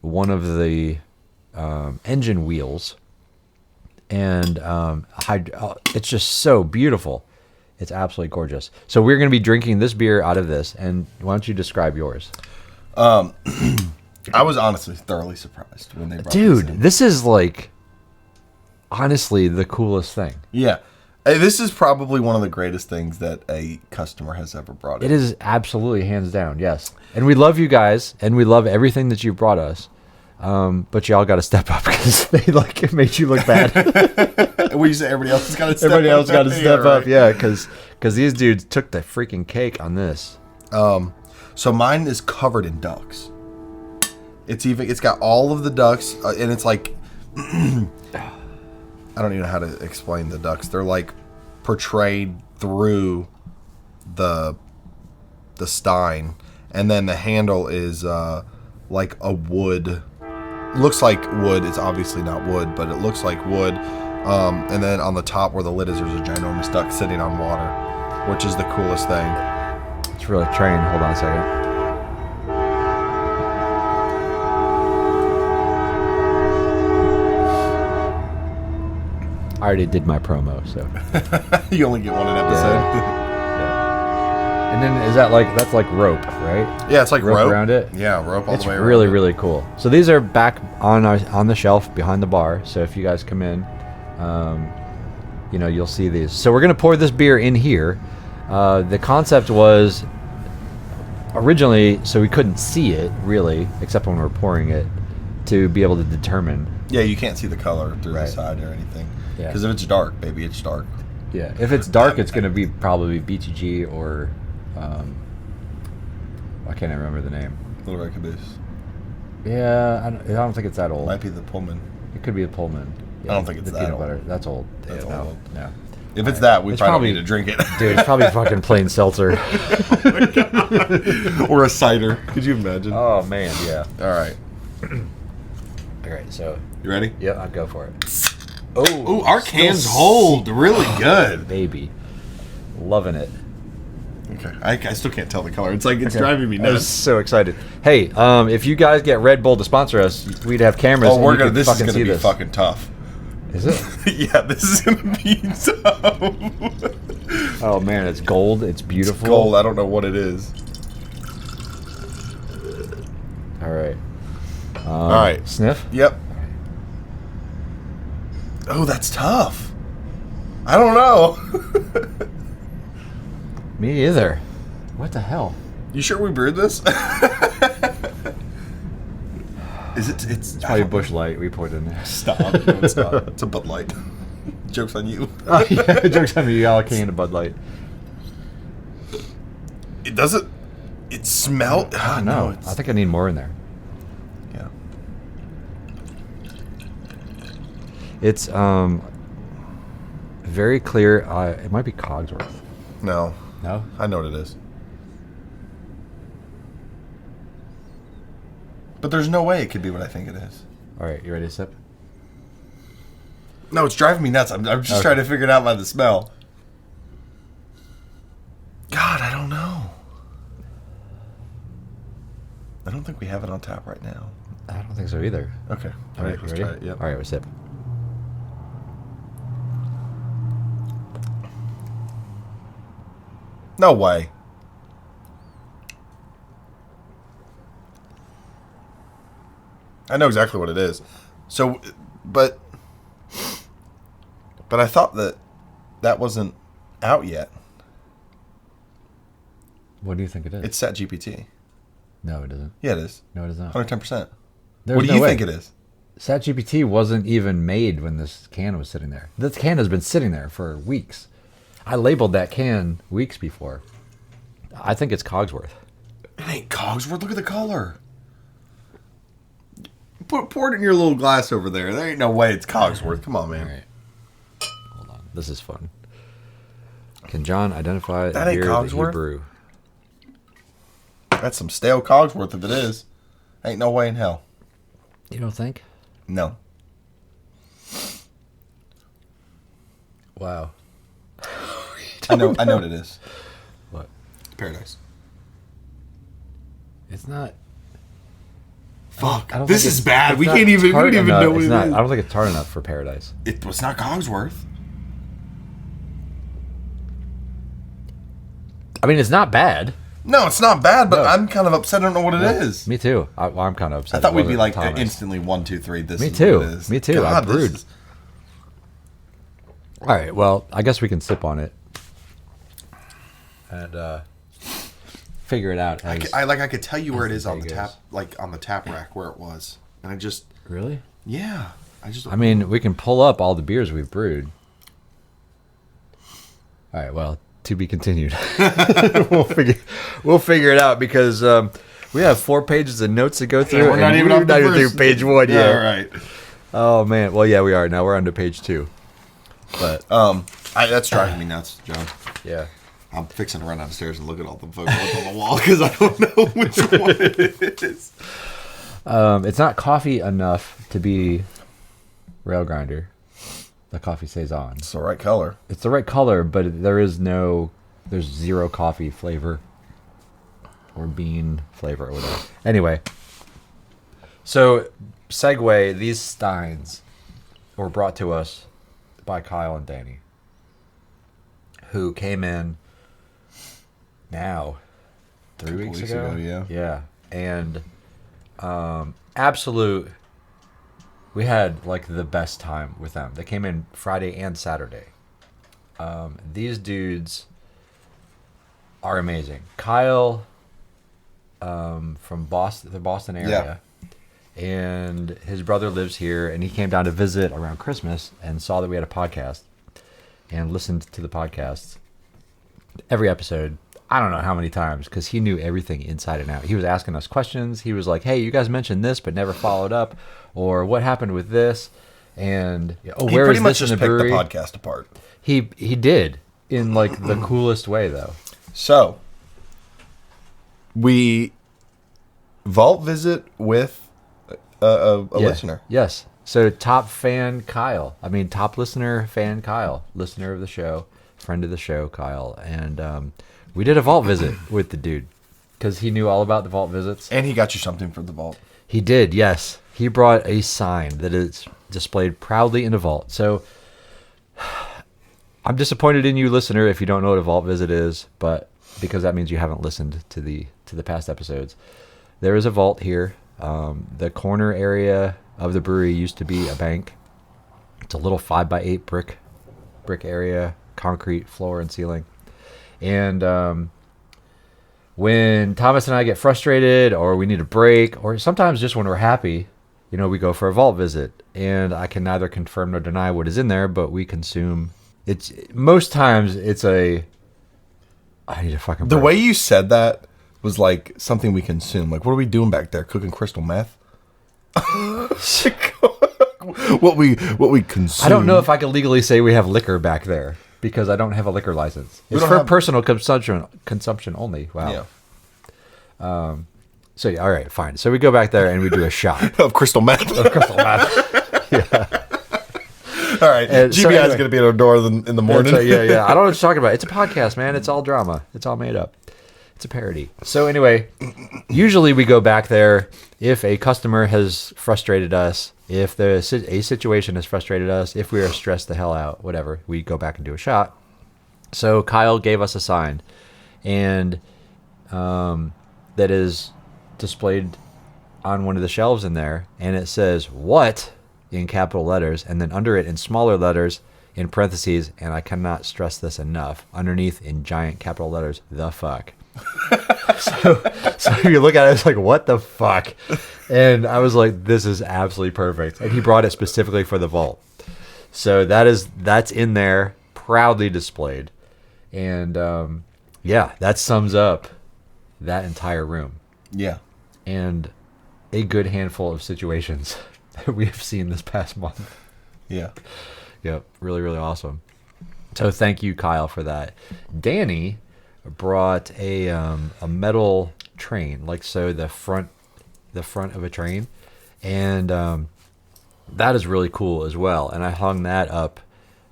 one of the engine wheels, and it's just so beautiful. It's absolutely gorgeous. So we're going to be drinking this beer out of this, and why don't you describe yours? I was honestly thoroughly surprised when they brought Dude, this in. this is like honestly the coolest thing. Yeah. Hey, this is probably one of the greatest things that a customer has ever brought in. It is absolutely hands down, yes. And we love you guys, and we love everything that you brought us. But y'all got to step up because they it made you look bad. What you say? Everybody else has got to step up. Everybody else got to step right. up, yeah, because these dudes took the freaking cake on this. So mine is covered in ducks. It's got all of the ducks, and it's like I don't even know how to explain the ducks. They're like portrayed through the stein, and then the handle is like a wood. Looks like wood. It's obviously not wood, but it looks like wood. And then on the top where the lid is, there's a ginormous duck sitting on water, which is the coolest thing. It's really a train. Hold on a second. I already did my promo, so You only get one an episode. Yeah. And then that's like rope, right? Yeah, it's like rope around it. Yeah, rope all It's the way around. really, really cool. So these are back on the shelf behind the bar. So if you guys come in, you'll see these. So we're gonna pour this beer in here. The concept was originally so we couldn't see it really, except when we were pouring it, to be able to determine. Yeah, you can't see the color through Right. the side or anything. Yeah. Because if it's dark, baby, it's dark. Yeah, if it's dark, it's going to be probably BTG or I can't remember the name. Little Red Caboose. Yeah, I don't think it's that old. Might be the Pullman. It could be a Pullman. Yeah, I don't think it's the that peanut old. butter. That's old. That's Yeah, old. No. If it's that, we It's probably probably- need to drink it. Dude, it's probably fucking plain seltzer. Or a cider. Could you imagine? Oh man, yeah. All right. All right, so You ready? yeah, I'd go for it. Oh, our still cans hold really good. Baby, loving it. Okay. I still can't tell the color. It's like it's Okay. driving me I was nuts. so excited. Hey, if you guys get Red Bull to sponsor us, we'd have cameras. Oh, and we're you gonna. could This is fucking gonna see be this. fucking tough. Is it? Yeah, this is gonna be tough. Oh man, it's gold. It's beautiful. Gold. I don't know what it is. All right. All right. Sniff. Yep. Oh, that's tough. I don't know. Me either. What the hell? You sure we brewed this? Is it? It's probably Busch Light we poured in there. Stop. No, it's not. It's a Bud Light. Joke's on you. Oh, yeah, joke's on me. You all can of Bud Light. It doesn't. It smelled. Oh, no. I think I need more in there. Yeah. It's very clear. It might be Cogsworth. No. No? I know what it is. But there's no way it could be what I think it is. All right, you ready to sip? No, it's driving me nuts. I'm just trying to figure it out by the smell. God, I don't know. I don't think we have it on tap right now. I don't think so either. Okay. All right, let's ready? try it. Yep. All right, we'll sip. No way. I know exactly what it is. So, but I thought that wasn't out yet. What do you think it is? It's ChatGPT. No, it isn't. Yeah, it is. No, it is not. 110%. There's What do no you way. think it is? ChatGPT wasn't even made when this can was sitting there. This can has been sitting there for weeks. I labeled that can weeks before. I think it's Cogsworth. It ain't Cogsworth. Look at the color. Pour it in your little glass over there. There ain't no way it's Cogsworth. Come on, man. All right. Hold on. This is fun. Can John identify That the ain't beer that he Cogsworth? brew? That's some stale Cogsworth if it is. Ain't no way in hell. You don't think? No. Wow. I know what it is. What? Paradise. It's not. Fuck. I don't This think is it's- bad. it's We not can't even tart enough. know what It's it not. is. I don't think it's tart enough for Paradise. It was not Cogsworth. I mean, it's not bad. No, it's not bad, but No. I'm kind of upset. I don't know what it is. Me too. I'm kind of upset. I thought it we'd be wasn't like Thomas. instantly 1, 2, 3. This Me is too. what it is. Me too. I God, this brewed. is- All right. Well, I guess we can sip on it and figure it out. I could tell you where it is on the day tap, goes. like on the tap rack where it was, and I just Really? yeah, I mean, we can pull up all the beers we've brewed. All right. Well, to be continued. we'll figure it out because we have 4 pages of notes to go through. we're not and even we're on the not even first. through page 1 yet. Yeah, right. Oh man. Well, yeah, we are. Now we're on to page 2. But That's driving me nuts, John. yeah. I'm fixing to run downstairs and look at all the photos on the wall because I don't know which one it is. It's not coffee enough to be rail grinder. The coffee saison. It's the right color. It's the right color, but there's zero coffee flavor or bean flavor or whatever. Anyway, so segue, these steins were brought to us by Kyle and Danny, who came in now 3 weeks ago. Yeah. And absolute, we had like the best time with them. They came in Friday and Saturday. These dudes are amazing. Kyle from Boston, the Boston area. And his brother lives here, and he came down to visit around Christmas and saw that we had a podcast and listened to the podcast every episode. I don't know how many times because he knew everything inside and out. He was asking us questions. He was like, "Hey, you guys mentioned this, but never followed up," or "What happened with this?" And "Oh, He where pretty is much this in just the picked brewery?" the podcast apart. He did in like the coolest way though. So we vault visit with a listener. Yes. So top listener fan Kyle, listener of the show, friend of the show Kyle, and we did a vault visit with the dude because he knew all about the vault visits. And he got you something for the vault. He did, yes. He brought a sign that is displayed proudly in the vault. So I'm disappointed in you, listener, if you don't know what a vault visit is, but because that means you haven't listened to the past episodes. There is a vault here. The corner area of the brewery used to be a bank. It's a little 5x8 brick area, concrete floor and ceiling. And when Thomas and I get frustrated or we need a break, or sometimes just when we're happy, we go for a vault visit, and I can neither confirm nor deny what is in there, but we consume. It's most times it's a. I need a fucking. The way you said that was like something we consume. Like, what are we doing back there? Cooking crystal meth? what we consume. I don't know if I can legally say we have liquor back there because I don't have a liquor license. It's for personal consumption only. Wow. Yeah. So yeah, all right, fine. So we go back there and we do a shot of crystal meth. Yeah. All right. GBI is going to be at our door in the morning. Yeah. I don't know what you're talking about. It's a podcast, man. It's all drama. It's all made up. It's a parody. So anyway, usually we go back there if a customer has frustrated us, if a situation has frustrated us, if we are stressed the hell out, whatever, we go back and do a shot. So Kyle gave us a sign, and that is displayed on one of the shelves in there, and it says "What" in capital letters, and then under it in smaller letters in parentheses, and I cannot stress this enough, underneath in giant capital letters, "The fuck." so if you look at it, it's like, what the fuck? And I was like, this is absolutely perfect. And he brought it specifically for the vault. So that's in there, proudly displayed. And that sums up that entire room. Yeah. And a good handful of situations that we have seen this past month. Yeah. Yep. Really, really awesome. So thank you, Kyle, for that. Danny brought a metal train, like so the front of a train, and that is really cool as well. And I hung that up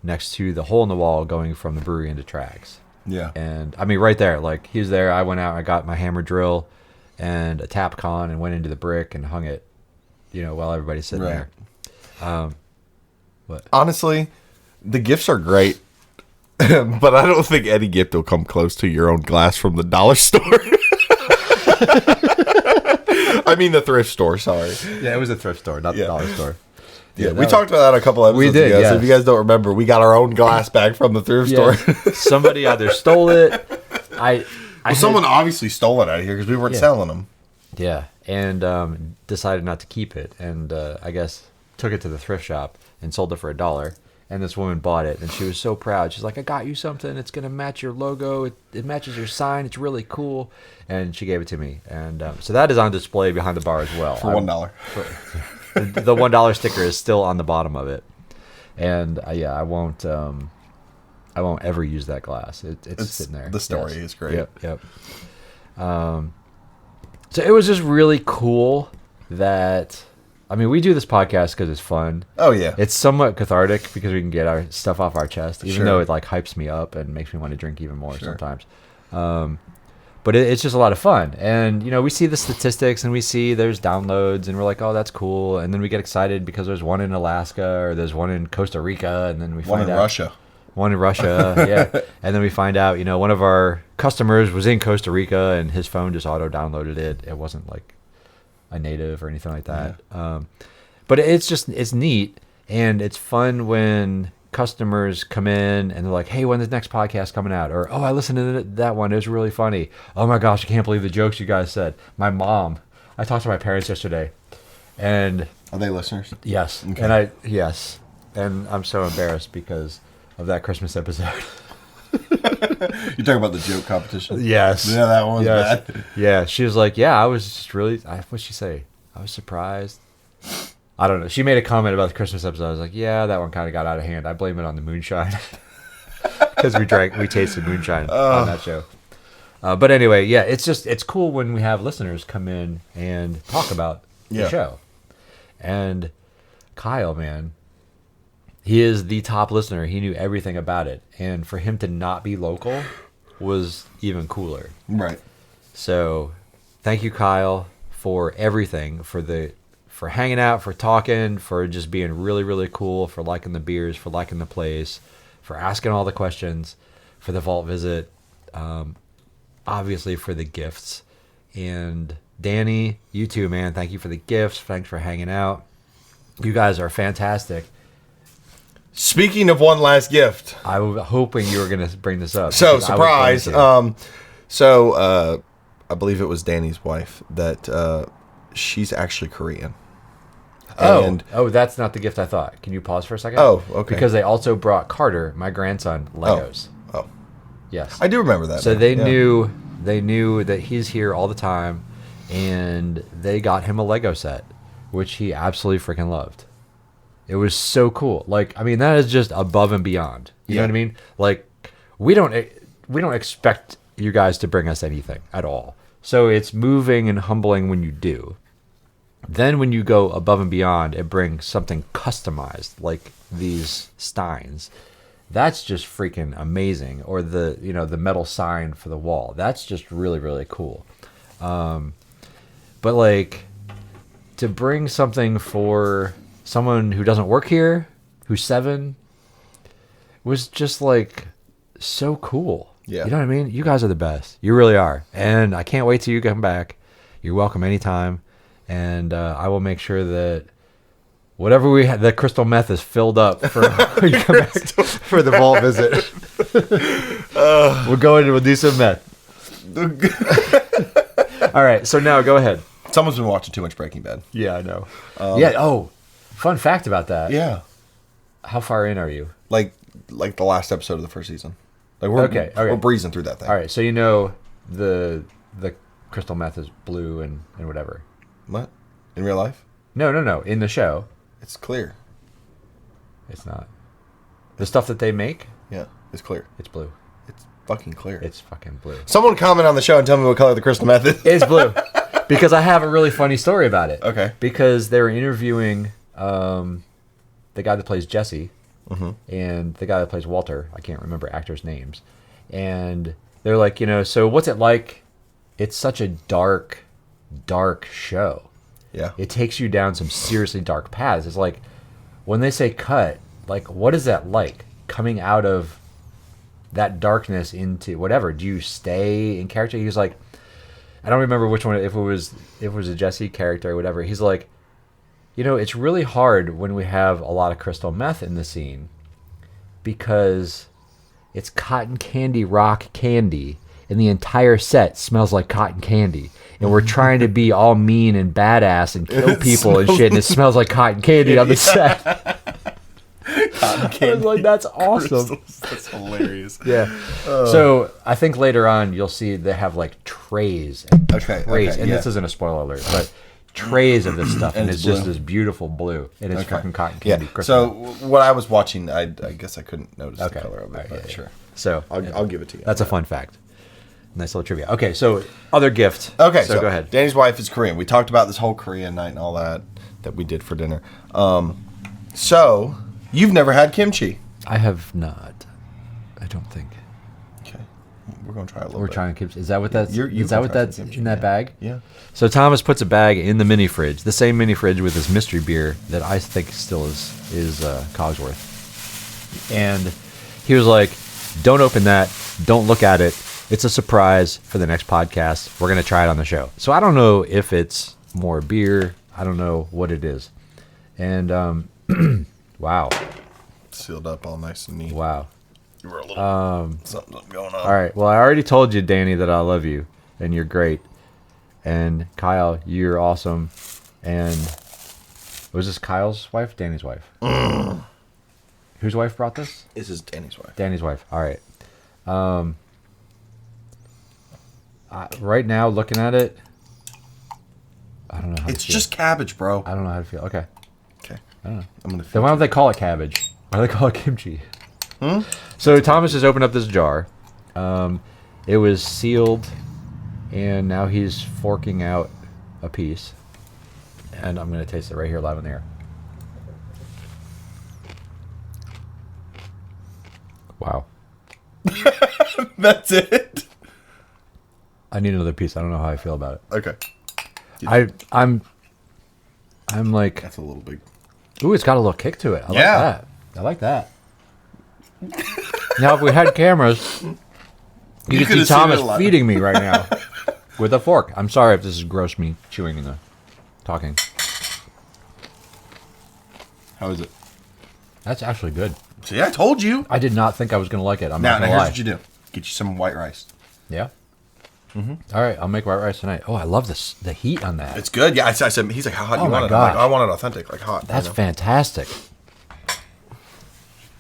next to the hole in the wall going from the brewery into tracks. Yeah. And I mean, right there, like he was there. I went out, I got my hammer drill and a tap con and went into the brick and hung it, while everybody's sitting there. What? Honestly, the gifts are great. But I don't think any gift will come close to your own glass from the dollar store. I mean the thrift store, sorry. Yeah, it was a thrift store, not the dollar store. Yeah, we talked about that a couple episodes ago. Yes. So if you guys don't remember, we got our own glass bag from the thrift store. Somebody either stole it. Someone obviously stole it out of here because we weren't selling them. Yeah, and decided not to keep it, and I guess took it to the thrift shop and sold it for $1. And this woman bought it, and she was so proud. She's like, I got you something. It's going to match your logo. It matches your sign. It's really cool. And she gave it to me. And so that is on display behind the bar as well. For $1. The $1 sticker is still on the bottom of it. And I won't ever use that glass. It's sitting there. The story is great. Yep. So it was just really cool that... I mean, we do this podcast because it's fun. Oh, yeah. It's somewhat cathartic because we can get our stuff off our chest, even though it like hypes me up and makes me want to drink even more sometimes. But it's just a lot of fun. And, we see the statistics and we see there's downloads and we're like, oh, that's cool. And then we get excited because there's one in Alaska or there's one in Costa Rica. And then we find out. One in Russia, yeah. And then we find out, one of our customers was in Costa Rica and his phone just auto-downloaded it. It wasn't like a native or anything like that. Yeah. But it's neat, and it's fun when customers come in and they're like, hey, when's the next podcast coming out? Or, oh, I listened to that one. It was really funny. Oh my gosh, I can't believe the jokes you guys said. My mom, I talked to my parents yesterday, and... Are they listeners? Yes. Okay. Yes. And I'm so embarrassed because of that Christmas episode. You're talking about the joke competition? Yes. Yeah, that one was bad. Yeah, she was like, I was just really... What'd she say? I was surprised. I don't know. She made a comment about the Christmas episode. I was like, yeah, that one kind of got out of hand. I blame it on the moonshine. Because we tasted moonshine on that show. But anyway, it's cool when we have listeners come in and talk about the show. And Kyle, man, he is the top listener. He knew everything about it. And for him to not be local was even cooler. Right. So thank you, Kyle, for everything, for hanging out, for talking, for just being really, really cool, for liking the beers, for liking the place, for asking all the questions, for the vault visit, obviously for the gifts. And Danny, you too, man. Thank you for the gifts. Thanks for hanging out. You guys are fantastic. Speaking of one last gift, I was hoping you were going to bring this up. So, surprise. I believe it was Danny's wife that she's actually Korean. Oh, that's not the gift I thought. Can you pause for a second? Oh, okay. Because they also brought Carter, my grandson, Legos. Oh. Yes. I do remember that. So they knew that he's here all the time, and they got him a Lego set, which he absolutely freaking loved. It was so cool. Like, I mean, that is just above and beyond. You know what I mean? Like, we don't expect you guys to bring us anything at all. So it's moving and humbling when you do. Then when you go above and beyond and bring something customized like these steins, that's just freaking amazing. Or the metal sign for the wall. That's just really, really cool. But like, to bring something for someone who doesn't work here, who's 7, was just like so cool. Yeah. You know what I mean? You guys are the best. You really are. And I can't wait till you come back. You're welcome anytime. And I will make sure that whatever we had, the crystal meth is filled up for when you come back for the vault visit. We'll go in and we'll do some meth. All right. So now go ahead. Someone's been watching too much Breaking Bad. Yeah, I know. Oh, fun fact about that. Yeah. How far in are you? Like the last episode of the first season. Like we're breezing through that thing. All right. So the crystal meth is blue and whatever. What? In real life? No. In the show, it's clear. It's not. The stuff that they make? Yeah, it's clear. It's blue. It's fucking clear. It's fucking blue. Someone comment on the show and tell me what color the crystal meth is. It's blue. Because I have a really funny story about it. Okay. Because they were interviewing the guy that plays Jesse and the guy that plays Walter. I can't remember actors' names. And they're like, so what's it like? It's such a dark show. Yeah. It takes you down some seriously dark paths. It's like, when they say cut, like, what is that like? Coming out of that darkness into whatever. Do you stay in character? He was like, I don't remember which one, if it was a Jesse character or whatever. He's like, it's really hard when we have a lot of crystal meth in the scene because it's cotton candy rock candy and the entire set smells like cotton candy. And we're trying to be all mean and badass and kill people and shit, and it smells like cotton candy on the set. Cotton candy. I was like, that's awesome. Crystals. That's hilarious. Yeah. So I think later on you'll see they have like trays and trays. And this isn't a spoiler alert, but trays of this stuff, and it's just this beautiful blue, and it's fucking cotton candy. Yeah. So what I was watching, I guess I couldn't notice the color of it, but sure. So I'll give it to you. That's a fun fact. Nice little trivia. Okay, so other gift. Okay, so go ahead. Danny's wife is Korean. We talked about this whole Korean night and all that we did for dinner. So you've never had kimchi? I have not. I don't think. Okay, we're gonna try a little. We're trying kimchi. Is that what that's? Is that what that's in that bag? Yeah. So Thomas puts a bag in the mini fridge, the same mini fridge with his mystery beer that I think still is Cogsworth. And he was like, "Don't open that. Don't look at it. It's a surprise for the next podcast. We're going to try it on the show." So I don't know if it's more beer. I don't know what it is. And, wow. Sealed up all nice and neat. Wow. You were a little, something going on. All right. Well, I already told you, Danny, that I love you and you're great. And Kyle, you're awesome. And was this Kyle's wife? Danny's wife? Whose wife brought this? This is Danny's wife. Danny's wife. All right. Right now, looking at it, I don't know how it's to feel. just cabbage, bro. I don't know how to feel. Okay. Okay. I don't know. I'm gonna. Then why don't they call it cabbage? Why do they call it kimchi? So Thomas has opened up this jar. It was sealed, and now he's forking out a piece. And I'm going to taste it right here live in the air. Wow. That's it. I need another piece. I don't know how I feel about it. Okay. I'm like, That's a little big. ooh, it's got a little kick to it. I like that. I like that. Now, if we had cameras, you could see could've seen it a Thomas lot. feeding me right now with a fork. I'm sorry if this is gross, me chewing and talking. How is it? That's actually good. See, I told you. I did not think I was going to like it. I'm Now not going to here's lie. what you do. Get you some white rice. Yeah? All right, I'll make white rice tonight. Oh, I love this. The heat on that. It's good. Yeah, I said, he's like, how hot do you my want it? gosh. I'm like, I want it authentic, like hot. That's fantastic.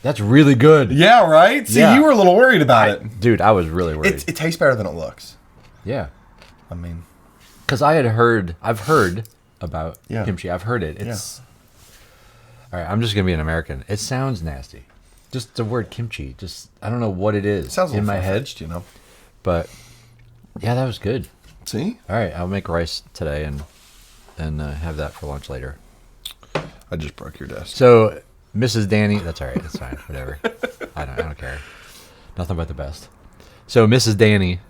That's really good. Yeah, right? See, you were a little worried about it. Dude, I was really worried. It tastes better than it looks. Yeah. I mean. Because I've heard about kimchi. I've heard it. It's all right. I'm just gonna be an American. It sounds nasty. Just the word kimchi. Just I don't know what it is. It sounds in my head, you know. But yeah, that was good. See? All right, I'll make rice today and have that for lunch later. I just broke your desk. So, Mrs. Danny, that's all right. That's fine. Whatever. I don't care. Nothing but the best. So, Mrs. Danny,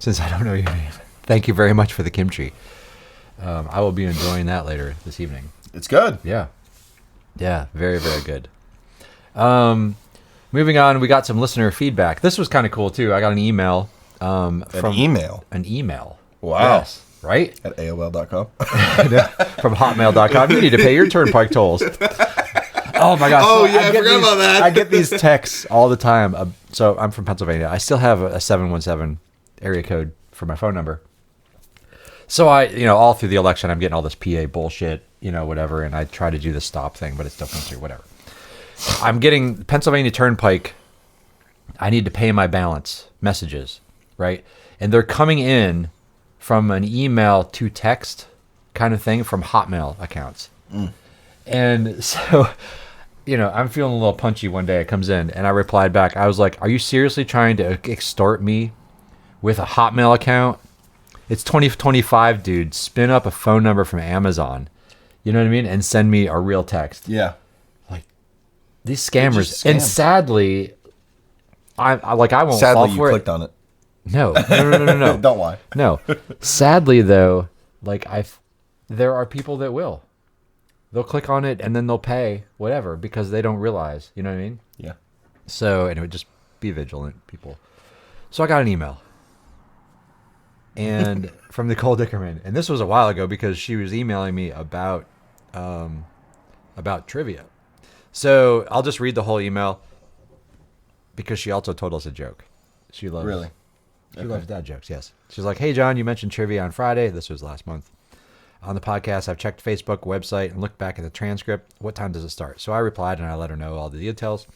since I don't know your name, thank you very much for the kimchi. I will be enjoying that later this evening. It's good. Yeah. Yeah, very, very good. Moving on, we got some listener feedback. This was kind of cool, too. I got an email. An email. Wow. Yes, right? At AOL.com. From hotmail.com. You need to pay your turnpike tolls. Oh, my gosh. Oh, yeah, I forgot about that. I get these texts all the time. So I'm from Pennsylvania. I still have a 717 area code for my phone number. So all through the election, I'm getting all this PA bullshit, whatever, and I try to do the stop thing, but it still comes through, whatever. I'm getting Pennsylvania Turnpike. I need to pay my balance messages, right? And they're coming in from an email to text kind of thing from Hotmail accounts. And so, I'm feeling a little punchy one day. It comes in, and I replied back. I was like, are you seriously trying to extort me with a Hotmail account? It's 2025, dude. Spin up a phone number from Amazon. You know what I mean? And send me a real text. Yeah. Like, these scammers. And sadly, I won't fall for it. Sadly, you clicked on it. No. Don't lie. No. Sadly, though, there are people that will. They'll click on it and then they'll pay whatever because they don't realize. You know what I mean? Yeah. So, anyway, just be vigilant, people. So I got an email. And from Nicole Dickerman. And this was a while ago because she was emailing me about trivia. So I'll just read the whole email because she also told us a joke. She loves Really? She loves dad jokes, yes. She's like, hey, John, you mentioned trivia on Friday. This was last month. On the podcast, I've checked Facebook website and looked back at the transcript. What time does it start? So I replied, and I let her know all the details.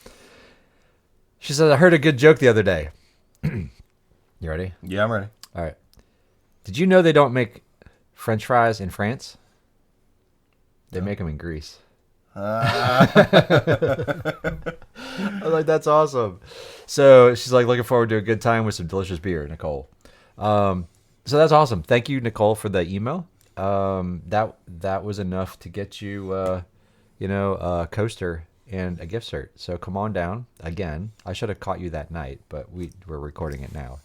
She said, I heard a good joke the other day. You ready? Yeah, I'm ready. All right. Did you know they don't make French fries in France? They make them in Greece. I was like, that's awesome. So she's like, looking forward to a good time with some delicious beer, Nicole. So that's awesome. Thank you, Nicole, for the email. That was enough to get you, a coaster and a gift cert. So come on down again. I should have caught you that night, but we're recording it now.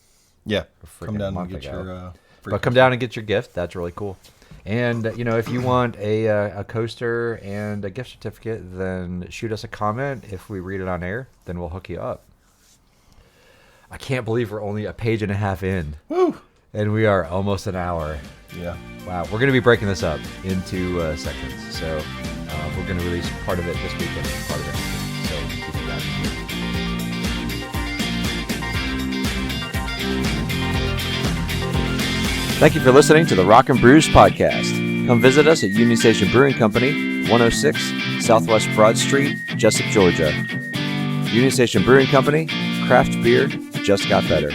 Yeah, come down and get your gift. That's really cool. And if you want a coaster and a gift certificate, then shoot us a comment. If we read it on air, then we'll hook you up. I can't believe we're only a page and a half in. Woo! And we are almost an hour. Yeah. Wow. We're going to be breaking this up into sections. So we're going to release part of it this weekend and part of it next week. So keep it down. Thank you for listening to the Rock-N-Brews podcast. Come visit us at Union Station Brewing Company, 106 Southwest Broad Street, Jessup, Georgia. Union Station Brewing Company, craft beer just got better.